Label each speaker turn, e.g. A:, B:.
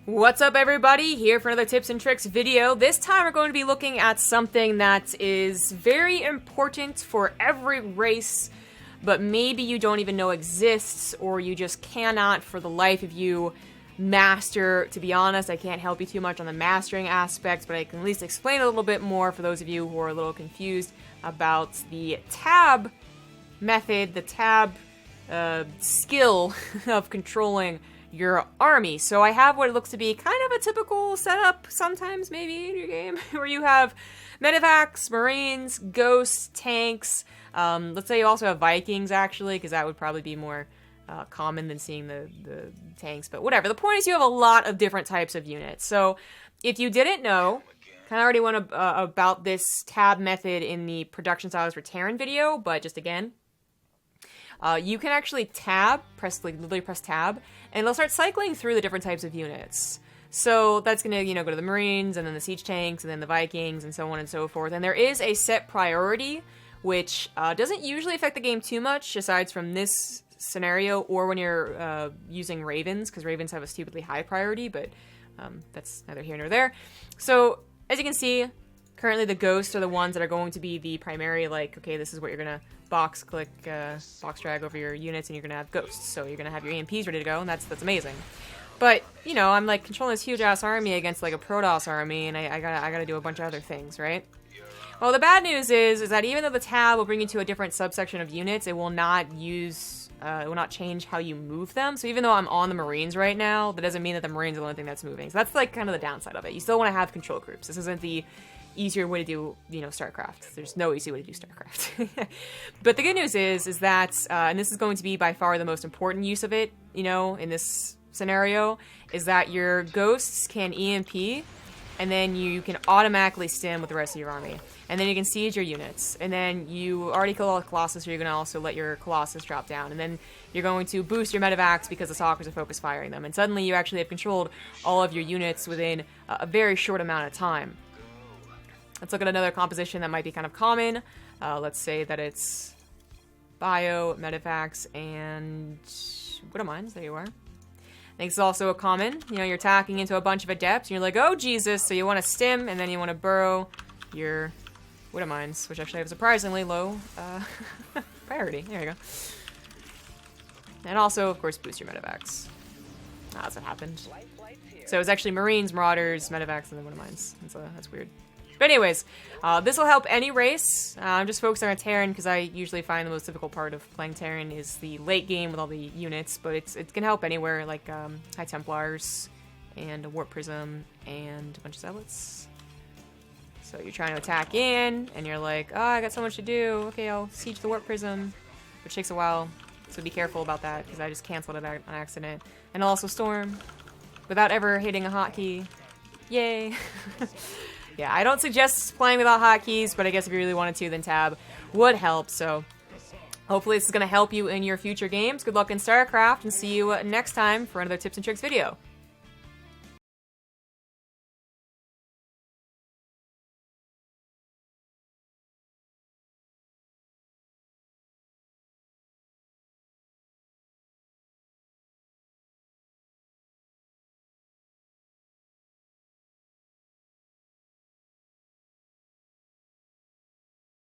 A: What's up, everybody? Here for another tips and tricks video. This time we're going to be looking at something that is very important for every race, but maybe you don't even know exists, or you just cannot for the life of you master. To be honest, I can't help you too much on the mastering aspects, but I can at least explain a little bit more for those of you who are a little confused about the tab method, the tab skill of controlling your army. So I have what looks to be kind of a typical setup sometimes maybe in your game where you have medevacs, marines, ghosts, tanks. Let's say you also have Vikings actually, because that would probably be more common than seeing the tanks, but whatever. The point is you have a lot of different types of units. So if you didn't know, kind of already went about this tab method in the production styles for Terran video, but just again, you can actually literally press tab, and it'll start cycling through the different types of units. So that's gonna, go to the Marines, and then the siege tanks, and then the Vikings, and so on and so forth. And there is a set priority, which doesn't usually affect the game too much, aside from this scenario, or when you're using Ravens, because Ravens have a stupidly high priority, but that's neither here nor there. So, as you can see, currently the ghosts are the ones that are going to be the primary, like, okay, this is what you're gonna box drag over your units, and you're gonna have ghosts. So you're gonna have your EMPs ready to go, and that's amazing. But, I'm like controlling this huge ass army against like a Protoss army, and I gotta do a bunch of other things, right? Well, the bad news is that even though the tab will bring you to a different subsection of units, it will not change how you move them. So even though I'm on the Marines right now, that doesn't mean that the Marines are the only thing that's moving. So that's like kind of the downside of it. You still want to have control groups. This isn't the easier way to do, StarCraft. There's no easy way to do StarCraft. But the good news is that, and this is going to be by far the most important use of it, in this scenario, is that your ghosts can EMP, and then you can automatically stim with the rest of your army. And then you can siege your units. And then you already kill all the Colossus, so you're going to also let your Colossus drop down. And then you're going to boost your medevacs because the Stalkers are focus firing them. And suddenly you actually have controlled all of your units within a very short amount of time. Let's look at another composition that might be kind of common. Let's say that it's bio, medevacs, and Widow Mines. There you are. I think it's also a common. You're attacking into a bunch of adepts, and you're like, oh, Jesus. So you want to stim, and then you want to burrow your Widow Mines, which actually have a surprisingly low priority. There you go. And also, of course, boost your medevacs. That's what happened. So it's actually Marines, Marauders, medevacs, and then Widow Mines. That's weird. But anyways, this will help any race. I'm just focusing on Terran because I usually find the most difficult part of playing Terran is the late game with all the units, but it can help anywhere, like High Templars and a Warp Prism and a bunch of Zealots. So you're trying to attack in, and you're like, oh, I got so much to do. Okay, I'll siege the Warp Prism, which takes a while, so be careful about that because I just canceled it on accident. And I'll also Storm without ever hitting a hotkey. Yay! Yeah, I don't suggest playing without hotkeys, but I guess if you really wanted to, then tab would help. So hopefully this is going to help you in your future games. Good luck in StarCraft, and see you next time for another tips and tricks video.